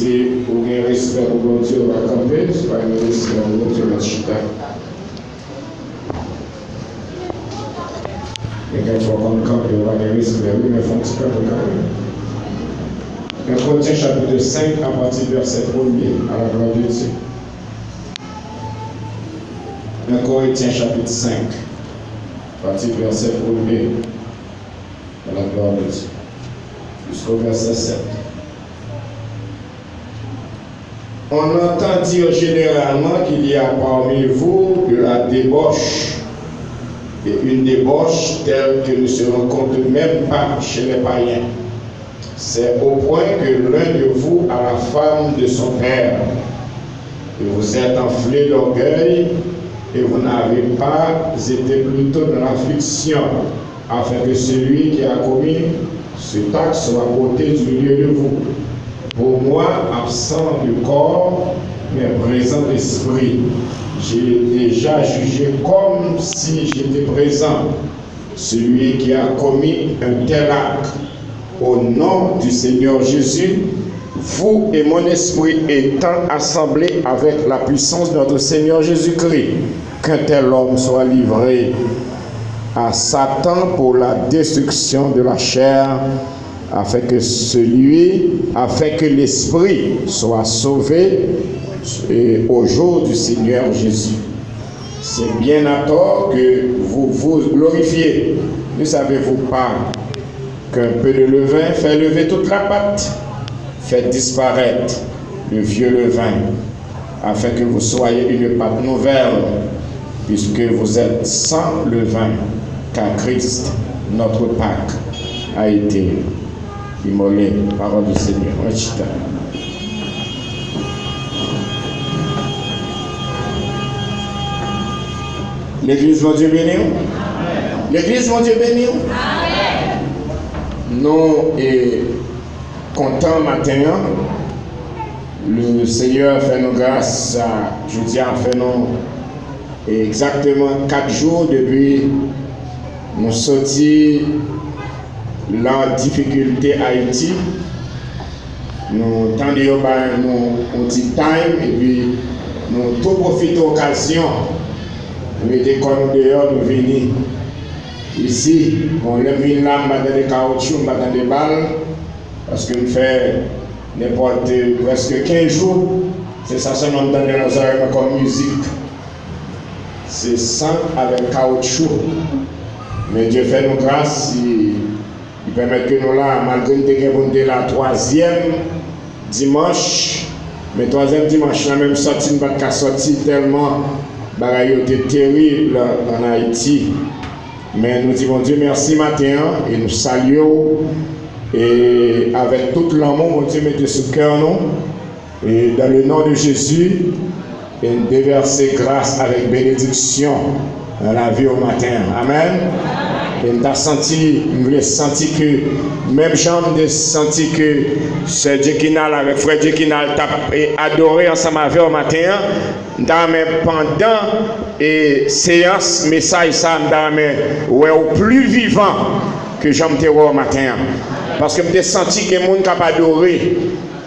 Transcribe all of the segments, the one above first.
Si vous avez respect pour mon Dieu, on va camper. Si vous avez respect pour mon Dieu, on va chita. Et quelquefois, quand on campe, on va avoir respect. Oui, mais il faut un petit peu de camper. Corinthiens chapitre 5, à partir du verset 1er, à la gloire de Dieu. 1 Corinthiens chapitre 5, à partir du verset 1er, à la gloire de Dieu. Jusqu'au verset 7. On entend dire généralement qu'il y a parmi vous de la débauche, et une débauche telle que ne se rencontre même pas chez les païens. C'est au point que l'un de vous a la femme de son père, et vous êtes enflé d'orgueil, et vous n'avez pas été plutôt dans l'affliction, afin que celui qui a commis ce acte soit ôté du milieu de vous. Pour moi, absent du corps, mais présent d'esprit, j'ai déjà jugé comme si j'étais présent celui qui a commis un tel acte. Au nom du Seigneur Jésus, vous et mon esprit étant assemblés avec la puissance de notre Seigneur Jésus-Christ, qu'un tel homme soit livré à Satan pour la destruction de la chair, afin que l'esprit soit sauvé au jour du Seigneur Jésus. C'est bien à tort que vous vous glorifiez. Ne savez-vous pas qu'un peu de levain fait lever toute la pâte? Faites disparaître le vieux levain, afin que vous soyez une pâte nouvelle, puisque vous êtes sans levain, car Christ, notre Pâque, a été immolé. Parole du Seigneur. L'église, mon Dieu béni. L'église, mon Dieu béni. Nous sommes contents matin. Le Seigneur fait nous grâce. Je dis à fait nous exactement 4 jours depuis nous sortis la difficulté Haïti. Nous tendions nous petit time et puis nous tout profitons de l'occasion. Nous étions comme dehors, nous venons ici. On lève une lame, dans des caoutchoucs, dans des balles, parce que nous faisons n'importe presque 15 jours. C'est ça seulement dans les oreilles comme musique. C'est sang avec caoutchouc. Mais Dieu fait nous grâce, il permet que nous là, malgré que nous la 3e dimanche, mais 3e dimanche, la même sortie, nous ne pas sortir tellement. Bagaille était terrible en Haïti. Mais nous disons Dieu merci matin et nous saluons et avec tout l'amour, mon Dieu mettez sous cœur nous et dans le nom de Jésus et nous déverser grâce avec bénédiction dans la vie au matin. Amen. Et nous avons senti, que même j'en ai senti que ce Dieu qui n'a avec frère Dieu qui n'a adoré ensemble avec au matin. Pendant et séance message ça au plus vivant que j'aime au matin parce que je senti que les gens qui adoré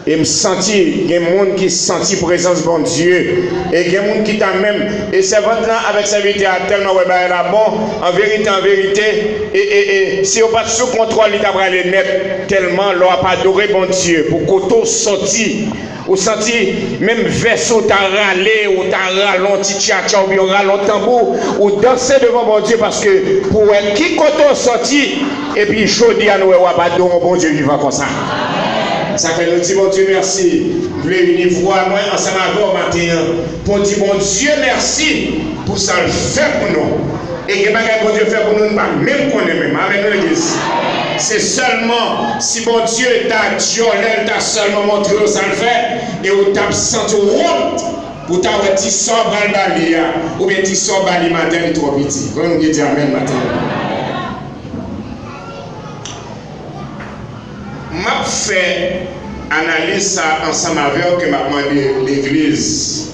et me senti qu'il y a des gens qui senti présence de bon Dieu et qu'il y a des gens qui t'a même et c'est maintenant avec sa vérité à tellement là bon en vérité et si on pas sous contrôle il t'a aller net tellement l'on pas adoré bon Dieu pour qu'auto sorti ou senti même vaisseau t'a râlé ou t'a ralenti tcha ou bien ralenti tambour ou danser devant bon Dieu parce que pour qui côté sorti et puis jodi à nous pas adorer bon Dieu vivant comme ça. Ça fait nous dire, bon Dieu, merci. Vous voulez venir voir moi ensemble avec au matin pour dire, bon Dieu, merci pour ça le fait pour nous. Et que bon Dieu fait pour nous, pas même qu'on est même. Amen, l'église. C'est seulement si bon Dieu t'a violé, t'a seulement montré où ça le fait, et où t'a senti honte pour t'avoir dit sort bali ou bien dit sort bali matin, il est trop petit. Quand nous disons amen matin. M'a fait analyse ça ensemble avec que m'a demandé l'église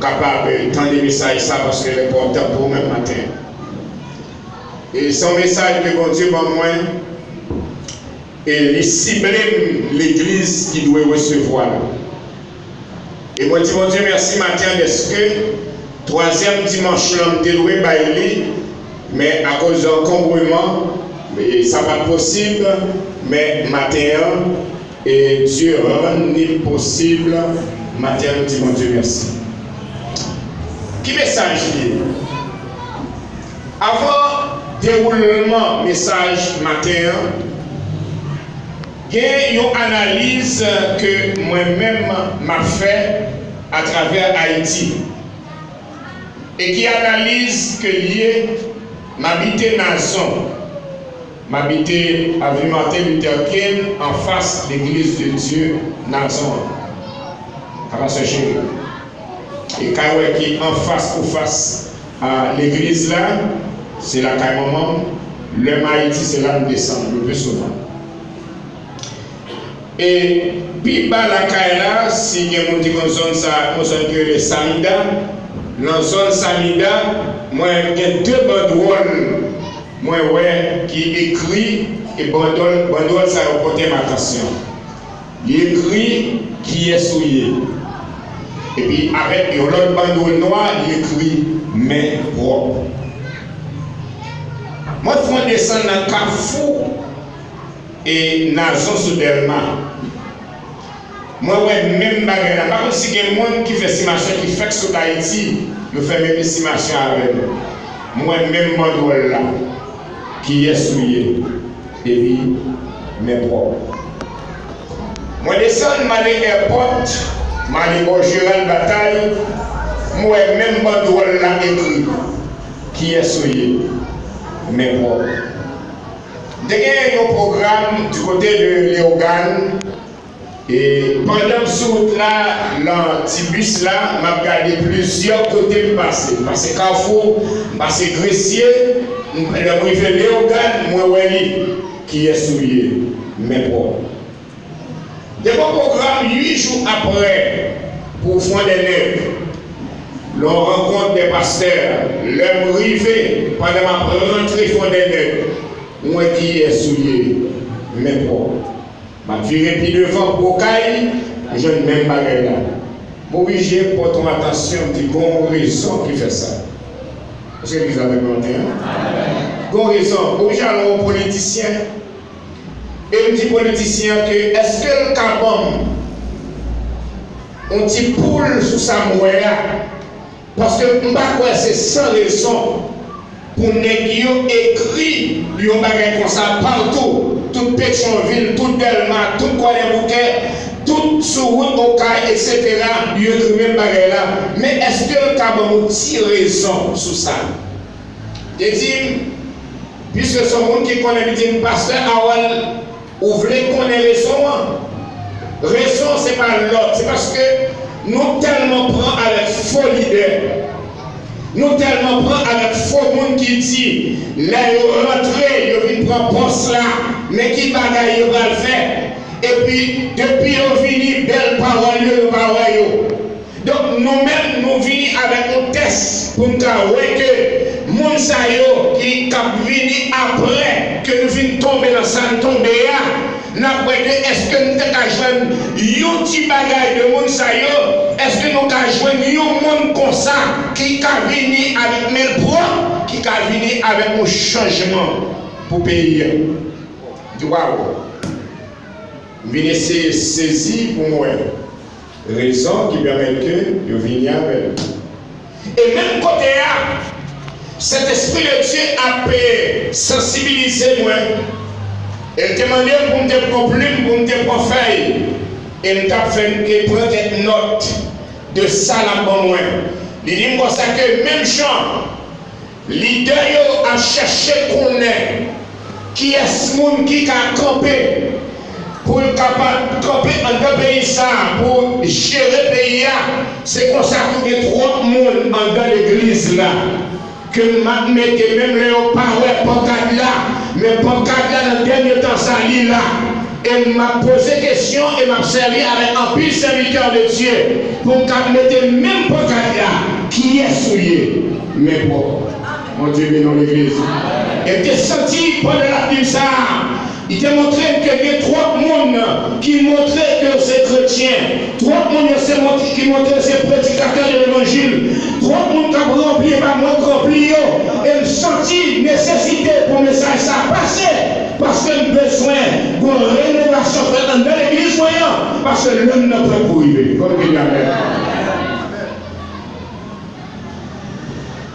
capable d'entendre message ça parce que c'est important pour même matin. Et son message que bon Dieu bon moi et il cible l'église qui doit recevoir. Et moi, dis mon Dieu, merci matin, parce que troisième dimanche, l'homme t'est loué, mais à cause d'un encombrement, ça pas possible, mais matin, et Dieu rend possible, matin, dis mon Dieu, merci. Qui message lié? Avant déroulement message matin, il y a une analyse que moi-même m'a fait à travers Haïti et qui analyse que lié m'habiter nation, m'habiter avenue Martin Luther King en face de l'église de Dieu nation. À ce chéri. Et quand qui en face ou face à l'église là, c'est la Caïmaman, le Haïti c'est là où nous descendons le plus souvent. Et puis la Caïla, si il y a une zone que le Samida, dans la zone Samida, moi il y a deux banderoles moi ouais qui écrit et bandole ça a porté ma attention. Il écrit qui est souillé. Et puis avec l'autre bandeau noir, il écrit main propre. Moi, je vais descendre dans le Carrefour et Nazon soudainement. Moi, ouais, même bagarre. Par contre, si il y a des gens qui font estimation, qui fait sur Haïti, je fais même estimation avec eux. Moi, même bandeau là, qui est souillé. Et puis, mes propres. Moi, descends, je vais à l'airport. Je vais au Gérald Bataille, moi même banderole là écrit qui est souillé, mais bon. Dès qu'il y a un programme du côté de Léogane, et pendant ce route là, l'antibus là, m'a regardé plusieurs côtés passer. Passer Carrefour, passer Gressier, le Léogane, moi qui est souillé, mais bon. Il y a un programme 8 jours après pour Front des Nègres. L'on rencontre des pasteurs, l'homme rivé pendant ma rentrée Front des Nègres. Moi qui est souillé, mais bon. Je viré puis devant Bocaille, je ne même pas là. Obligé pour ton attention, tu as une raison qui fait ça. Est-ce que vous avez compris? Une raison. Obligé à un politicien. Et me dit politicien que est-ce que le carbone on t'y poule sous sa moya parce que c'est sans raison pour négio écrit yon bagay comme ça partout toute Pétionville, tout Delma, tout Coin-des-Bouquets, tout sur route au Caille, etc. yon écrit même bagay là. Mais est-ce que le carbone tire raison sous ça? Et dit puisque ce monde qui connaît dit pasteur Awal vous voulez qu'on ait raison? Raison, ce n'est pas l'autre. C'est parce que nous tellement prenons avec faux leaders. Nous tellement prenons avec faux monde qui dit, là, ils rentrent, ils viennent prendre poste là, mais qui bagaille ils vont le faire. Et puis, depuis qu'ils viennent, belle parole, donc nous-mêmes, nous venons avec un test pour nous dire que moun sa yo qui viennent après que nous venons tomber dans ça, tomber là, est-ce que nous avons joué un petit bagage de moun sa yo? Est-ce que nous avons joué un monde comme ça qui vient avec mes propres, qui vient avec un changement pour payer? Waouh! Venez saisir pour moi. Raison qui permet que je vienne avec. Et même côté là, cet esprit de Dieu a pu sensibiliser moi. Et demander pour me prendre plume, pour me prendre feuille. Et me fait prendre des notes de ça là pour moi. Il dit comme ça que même gens, leader a cherché qu'on est. Qui est ce monde qui a campé? Pour être capable de camper en deux pays, pour gérer le pays, c'est comme ça qu'il y a 3 monde en dans l'église là. Que je mette même les paroles pour là, mais pour là dans le dernier temps, ça lit là. Et m'a posé question et m'a servi avec un pile serviteur de Dieu pour mettre même pour là qui est souillé. Mais bon, mon Dieu est dans l'église. Et tu es senti pendant la vie ça. Il t'a montré qu'il y a trois mondes qui montraient que c'est chrétien. Trois mondes qui montraient que c'est prédicateur de l'évangile. Trois mondes qui ont rempli, pas moins rempli. Et senti nécessité pour le message ça passer. Parce que nous avons besoin d'une rénovation dans l'église moyenne. Parce que l'homme n'a pas pour arriver. Comme il y a même.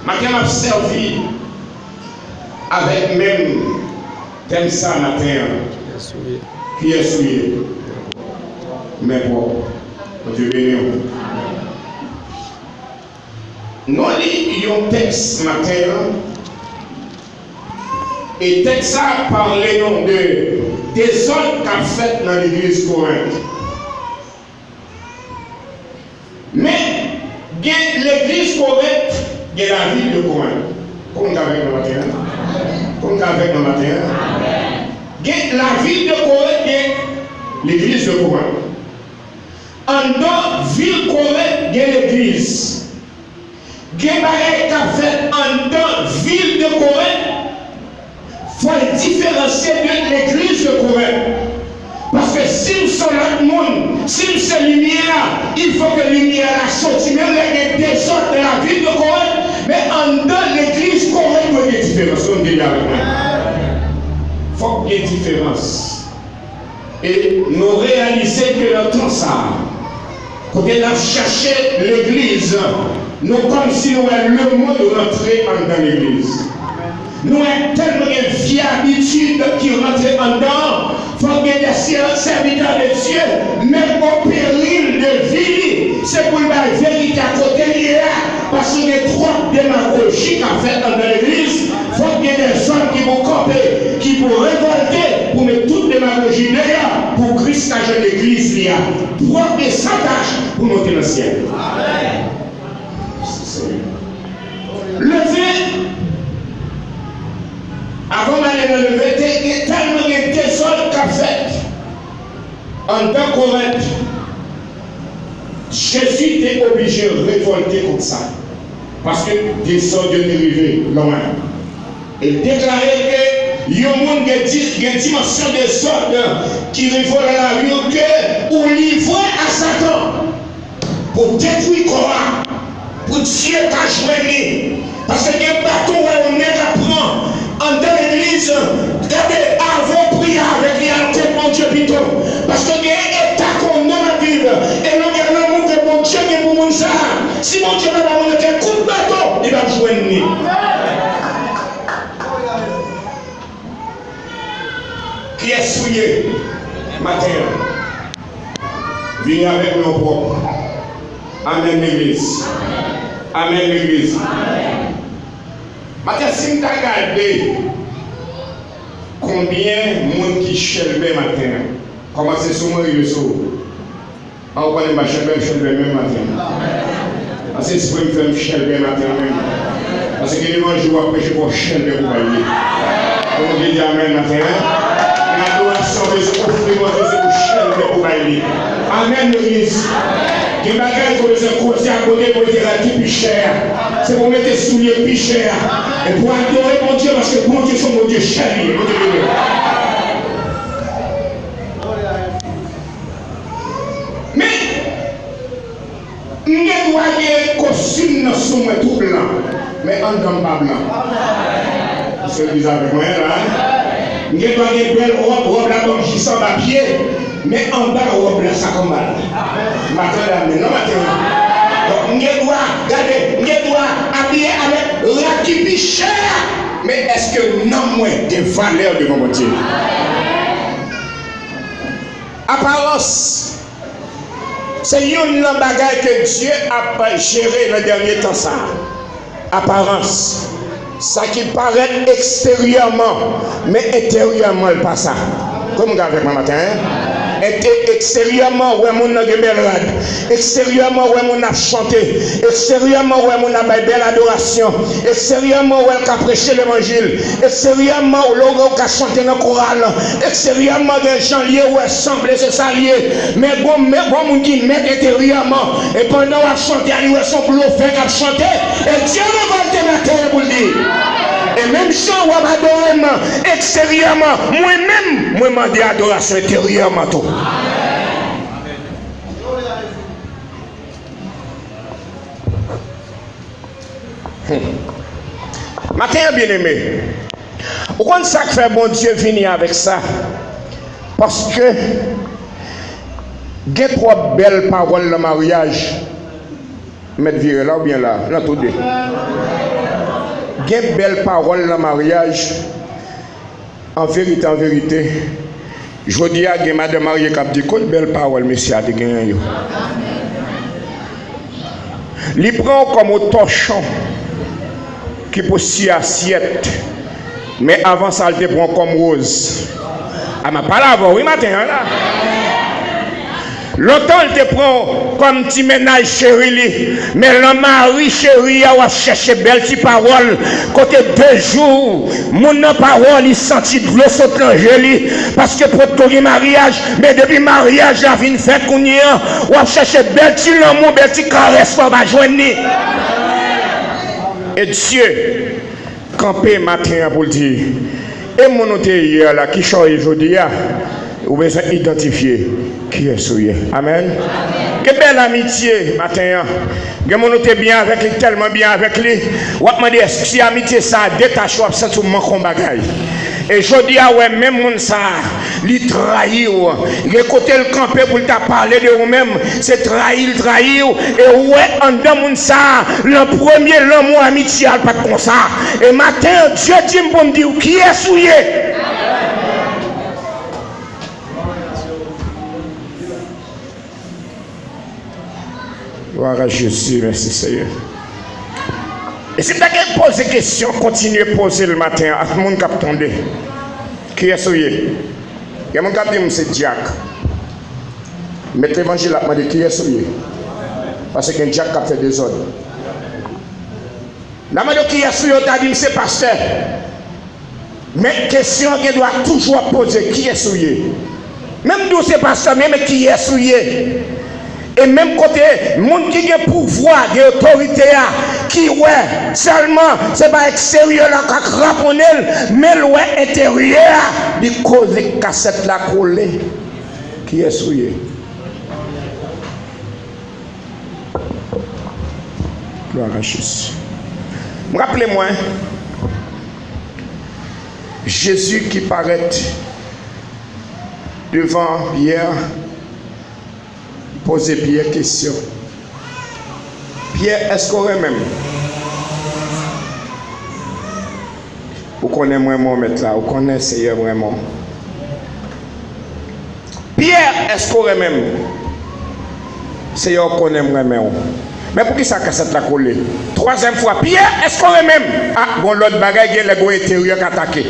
Maintenant, on a servi avec même thème ça matin. Qui est souillé. Mais bon, Dieu béni. Nous avons un texte matin. Et texte ça parle de désordre qu'a fait dans l'église Corinthe. Mais l'église Corinthe, il y a la ville de Corinthe. Comme nous avons le matin. Comme nous avons le matin. La ville de Corinthe, l'église de Corinthe. En dans la ville de Corinthe, il y a l'église. Il y a des fait en dans la ville de Corinthe. Il faut différencier de l'église de Corinthe. Parce que si nous sommes l'autre monde, si nous sommes lumière, il faut que la lumière sorte. Même les désordres de la ville de Corinthe, mais en dedans l'église Corinthe, il y a des différences. Il faut qu'il y ait des différences. Et nous réaliser que le temps ça, quand on a cherché l'église, nous comme si nous avions le mot de rentrer dans l'église. Nous avons tellement de vieille habitude qui rentre en dedans. Il faut qu'il y ait des serviteurs de Dieu, même au péril de vie. C'est pour la vérité à côté de là. Parce qu'il y a trop de démagogie à faire dans l'église. Il faut qu'il y ait des hommes qui vont camper, qui vont révolter pour mettre toute démagogie derrière pour Christ à l'église. Propre et sans tâche pour monter dans le ciel. Amen. Levez. Avant d'aller dans le lever, il y a tellement de désordre qu'a fait. En tant Corinthe, Jésus était obligé de révolter contre ça. Parce que désordre est arrivé loin. Et déclarer qu'il y a un monde qui a une dimension de désordre qui révolte à la vie que ou livré à Satan pour détruire Korah, pour Dieu qu'a joué. Parce qu'il y a un bâton où on est à prendre. En dans l'église, regardez, avant prier avec réalité, mon Dieu, plutôt. Parce qu'il y a un état qu'on a dans la Bible. Et nous avons l'amour que mon Dieu est pour mon ça. Si mon Dieu n'a pas montré un coup de bâton, il va jouer une nuit. Qui est souillé matin? Venez avec nos propres. Amen, l'église. Amen, l'église. Maintenant, si nous regardons combien de monde qui chèvent matin, comment c'est souvent le saut. On va aller chèvre même matin. Parce que c'est pour me faire chèvre matin même. Parce que l'évangile va prêcher pour chèvre pour aller. On dit amen matin. L'adoration des offriments c'est pour chèvre pour aller. Amen l'église. Les bagages pour les côté à côté pour dire la plus cher. C'est pour mettre les souliers plus cher. Et pour adorer mon Dieu, parce que mon Dieu, c'est mon Dieu chéri. Mais, nous avons des costumes sur moi tout blanc. Mais en dedans pas blanc. Parce que vous avez moi là. Nous avons des belles robes là, comme je sens papier. Mais en bas, robe là, ça comme mal. Maintenant, non, maintenant. Donc, nous doit habiller avec la qui est cher. Mais est-ce que non, moi, des valeurs devant mon Dieu? Apparence. C'est une bagaille que Dieu a géré le dernier temps. Ça. Apparence. Ça qui paraît extérieurement, mais intérieurement, il pas ça. Comme vous avec moi matin. Extérieurement, ouais, mon a belle extérieurement, ouais, mon a chanté, extérieurement, ouais, mon a belle adoration, extérieurement, ouais, qu'a prêché l'évangile, extérieurement, l'on a chanté dans le choral, extérieurement, des gens liés, ouais, semblent, c'est ça lié, mais bon, mon qui met intérieurement, et pendant qu'on a chanté, il y a son boulot fait qu'à chanter, et Dieu va te mettre pour le dire. Et Et même si on va adorer extérieurement, moi-même, moi demande adoration intérieurement tout. Matin bien aimé, pourquoi ça que fait bon Dieu venir avec ça? Parce que il y a trois belles paroles dans le mariage. Mettre viré là ou bien là, là tout deux. Il y a de belles paroles dans le mariage. En vérité, je dis à madame mariée qui a dit quelle belle parole, monsieur, a dit gagné. Il prend comme au torchon qui peut six assiettes, mais avant ça, il te prend comme rose. Ah, ma pas là, oui, matin, là. Longtemps, il te prend comme petit ménage chéri, mais le mari chéri a cherché belle petite parole. Côté 2 jours, mon parole, il sentit de l'eau sur l'angélie, parce que pour tout le mariage, mais depuis le mariage, la vie fait qu'on y a, on a cherché belle petit l'amour, belle petite caresse pour va joindre. Et Dieu, campé matin pour le dire, et mon autre hier là, qui change aujourd'hui, vous besoin identifier qui est souillé. Amen. Quelle belle amitié matin. Que mon autre bien avec lui, tellement bien avec lui. Ou me dire si amitié ça détache ou absent tout mon bagaille. Et je dis à ouais même mon ça, il trahit ou il côté le campé pour t'a parler de vous-même, c'est trahir et ouais en dedans mon ça, le premier l'amour amitié pas comme ça. Et matin Dieu dit pour me dire qui est souillé. Gloire à Jésus, merci Seigneur. Et si vous avez posé des questions, continuez à poser le matin à tout le monde qui attendait. Qui est souillé? Il y a mon qui dit c'est Jack. Mais l'évangile a demandé qui est souillé. Parce que Jack a fait des ordres. La demande qui est souillé, on a dit c'est pasteur. Mais question qu'on doit toujours poser qui est souillé. Même d'où c'est pasteur, même qui est souillé. Et même côté, les gens qui ont pouvoir, qui ont autorité, qui ouais, seulement, c'est pas extérieur là, qui raponne, mais ouais, intérieur, qui cause les cassettes là collées, qui est souillé. Gloire à Jésus. Rappelez-moi, Jésus qui paraît devant Pierre, poser Pierre question. Pierre, est-ce qu'on aurait même? Vous connaissez vraiment mettre là, vous connaissez vraiment. Pierre, est-ce qu'on aurait même? C'est vous connaissez vraiment. Mais pour qui ça cassette la coller? Troisième fois, Pierre, est-ce qu'on aurait même? Ah, bon, l'autre bagaille, il y a les intérieur qui attaqué.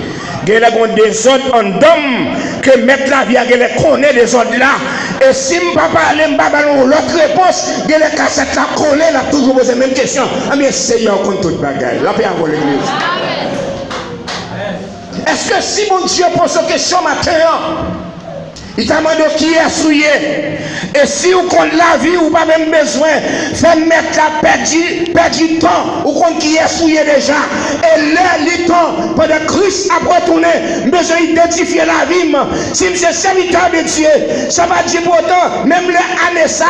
Il y a des ordres en dôme que mettre la vie, il y a connaît des ordres là. Et si je ne peux pas parler, je ne peux pas l'autre réponse, il y a les cassettes là collées, là, toujours posé la même question. Ah, mais Seigneur, contre toute bagaille. Là, puis avant l'église. Est-ce que si mon Dieu pose cette question matin, il t'a demandé qui est souillé? Et si vous comptez la vie, vous n'avez pas même besoin de mettre la perdre temps, vous comptez qui est souillé déjà. Et là, le temps, pendant Christ a retourné, besoin d'identifier la vie. Si je suis serviteur de Dieu, ça va dire pour autant, même les années ça,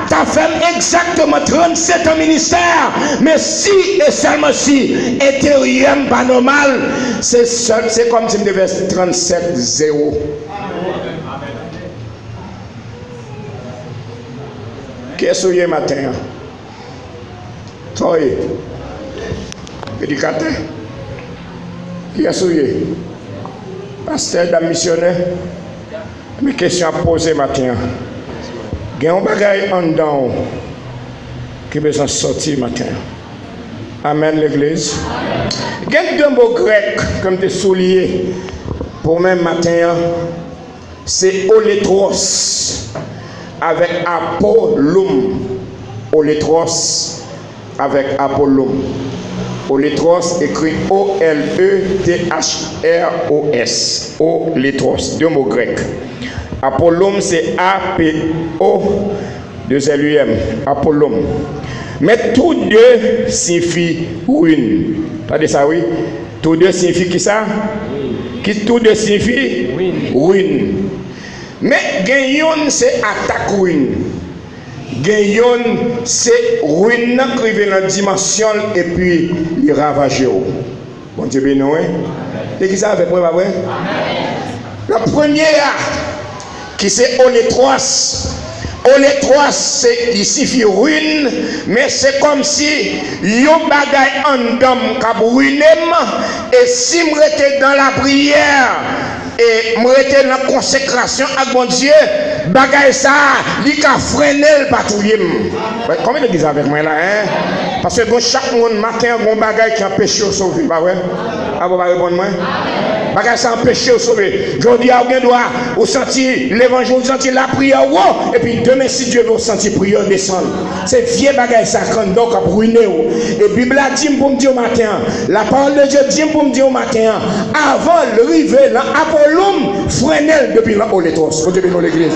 tu as fait exactement 37 ans ministère. Mais si et seulement si, intérieur pas normal, c'est comme si je devais 37-0. Qui est souillé matin? Toi, éducateur. Qui est souillé? Pasteur, dame missionnaire. Mes questions à poser matin. Il y a un bagage en dedans qui besoin de sortir matin. Amen l'église. Il y a deux mots grecs comme des souliers pour même matin. C'est olétros avec Apollum. Olétros avec Apollum. Olétros écrit O-L-E-T-H-R-O-S. Olétros, deux mots grecs. Apollum c'est A-P-O, deux L-U-M. Apollum. Mais tous deux signifient ruine. T'as dit ça, oui? Tous deux signifie qui ça? Qui tous deux signifie? Ruine. Mais gayon c'est attaque ruine. Gayon c'est ruine qui vient dans la dimension et puis il ravage. Bon Dieu béni. Et qui ça avec moi, pas vrai? La première qui c'est olétros. Olétros c'est il signifie ruine, mais c'est comme si yon bagay en dam k'ap ruinem et si m'rete dans la prière et m'rete dans la consécration à bon Dieu, bagay ça, li ka freiner le patrouille. Combien de avec moi là, hein? Parce que chaque monde matin, bon bagay qui empêche de sauver, pas vrai? Ah, vous va répondre moi? Bagay ça empêche de sauver. Je dis à vous doit vous sentir l'évangile, vous sentir la prière, et puis demain si Dieu veut sentir prière descendre. C'est vieux bagay ça quand donc a ruiné. Et Bible a dit pour me dire au matin, la parole de Dieu dit pour me dire au matin, avant le river dans Apollum, freiner depuis là au létros, au début de l'église.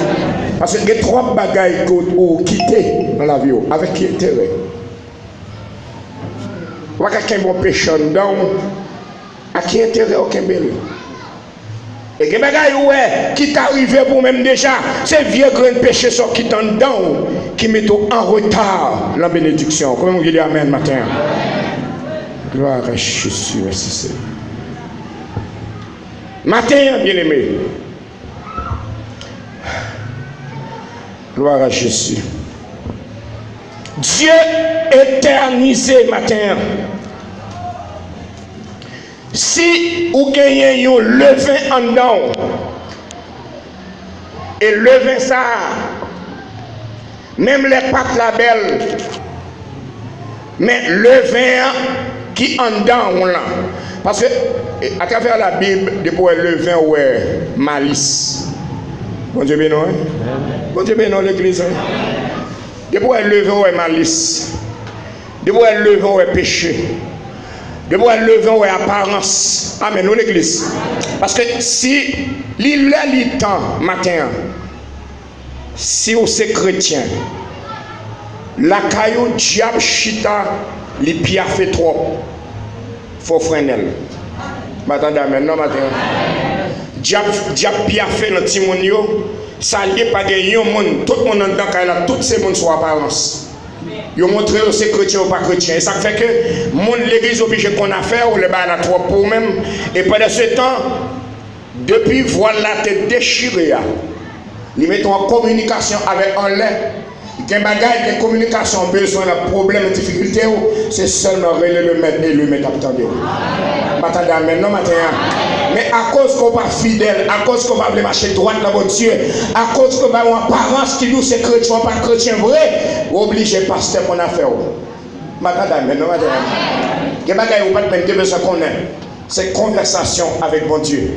Parce que il y a trois bagailles qu'on quitter dans la vie avec qui intérêt. Ou quelqu'un bon péché dedans, à qui intérêt aucun bel. Et que bagaille ouais qui t'arrive pour même déjà, c'est vieux grain de péché sur qui t'en dedans qui met en retard la bénédiction. Comment vous dites amen matin? Gloire à Jésus, merci Seigneur. Matin, bien aimé. Gloire à Jésus. Dieu éternisé matin. Si vous gagnez un levain en dedans, et levain ça, même les pattes la belle, mais levain qui en dedans, parce que à travers la Bible, depuis le levain, ouais, malice. Bon Dieu béni, bon Dieu béni l'église. Depuis le levain, ouais, malice. Depuis le levain, ouais, péché. De voir le lever ou apparence. Amen, nous l'église. Parce que si l'île temps matin, si vous êtes chrétien, la caillou diable chita, les pieds fait trop. Faut freiner. Attendez, amen, non, matin. Diable pied fait dans Timonio, ça lié pas de monde, tout le monde dans la toutes ces monde sont apparence. Ils ont montré que c'est chrétien ou pas chrétien. Et ça fait que mon l'église obligé qu'on a fait, ou le bas la trop pour même. Et pendant ce temps, depuis voilà te déchiré, ils mettent en communication avec un lait. Il y a un bagage de communication, besoin de problème, de difficulté, c'est seulement le mettre et le mettre à attendre. Non, mais à cause qu'on pas fidèle, à cause qu'on va marcher droit dans votre Dieu, à cause qu'on va avoir apparence qui nous c'est chrétien, pas chrétien vrai, obligé pasteur qu'on a fait. Madame, non, madame. Il y a des bagages où pas de besoin qu'on ait. C'est conversation avec mon Dieu.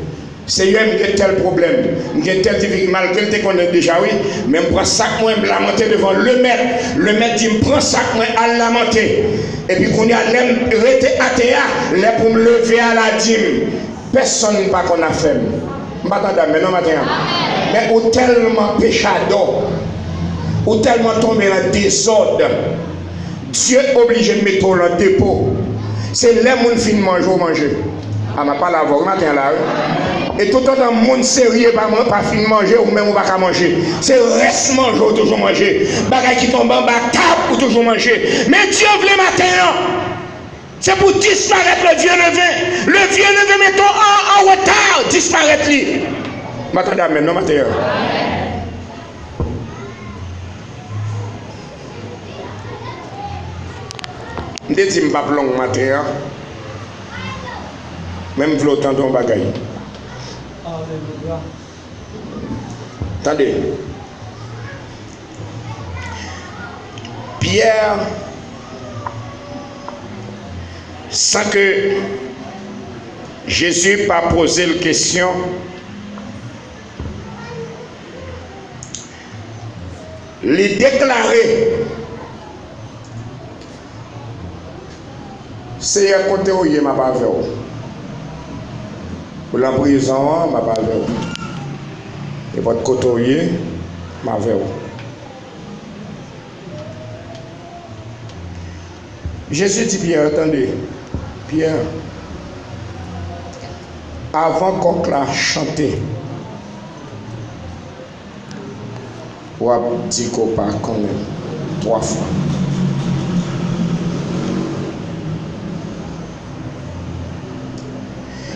Seigneur, j'ai tel problème, j'ai tel difficulté, malgré que qu'on a déjà, oui, mais je prends sac moi, je lamenter devant le maître dit, je prends sac moi, à lamenter, et puis qu'on y a l'aime, rester à terre, là pour me lever à la dîme, personne n'a pas qu'on a fait, mais non, mais ou tellement péchador, ou tellement tombé dans le désordre, Dieu est obligé de mettre dans le dépôt, c'est là où on finit manger. Ah, ma pas la voix, matin là. Et tout le temps, le monde sérieux, pas fini manger ou même on va pas manger. C'est reste manger ou toujours manger. Bagay qui tombe en bas, table ou toujours manger. Mais Dieu veut matin. C'est pour disparaître le vieux levain. Le vieux levain, mettons en retard, disparaître lui. M'attendez à maintenant, matin. Je dis que je ne vais pas long matin. Même si l'autant d'un bagaille. Attendez. Pierre, sans que Jésus pas posé la question, les déclarer, c'est à côté où il m'a pas vu. Pour la prison, m'a pas vu. Et votre côté, m'a vu. Jésus dit Pierre, attendez, Pierre, avant qu'on la chante, ou a dit qu'on pas connaît 3 fois.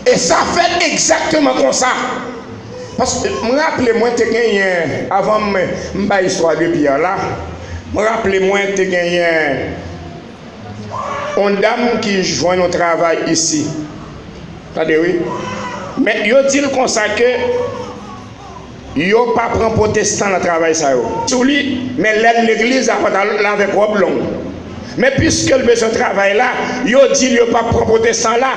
Et ça fait exactement comme ça. Parce que je me rappelle, moi, tu gagné, avant ma histoire de Pierre là, je me rappelle, moi, tu gagné une dame qui joint au travail ici. Attendez, oui. Mais il dit comme ça que il ne pas prendre protestant dans le travail. Sur lui, mais l'église a pas avec robe longue. Mais puisque le besoin de travail là, il dit qu'il ne pas prendre protestant là.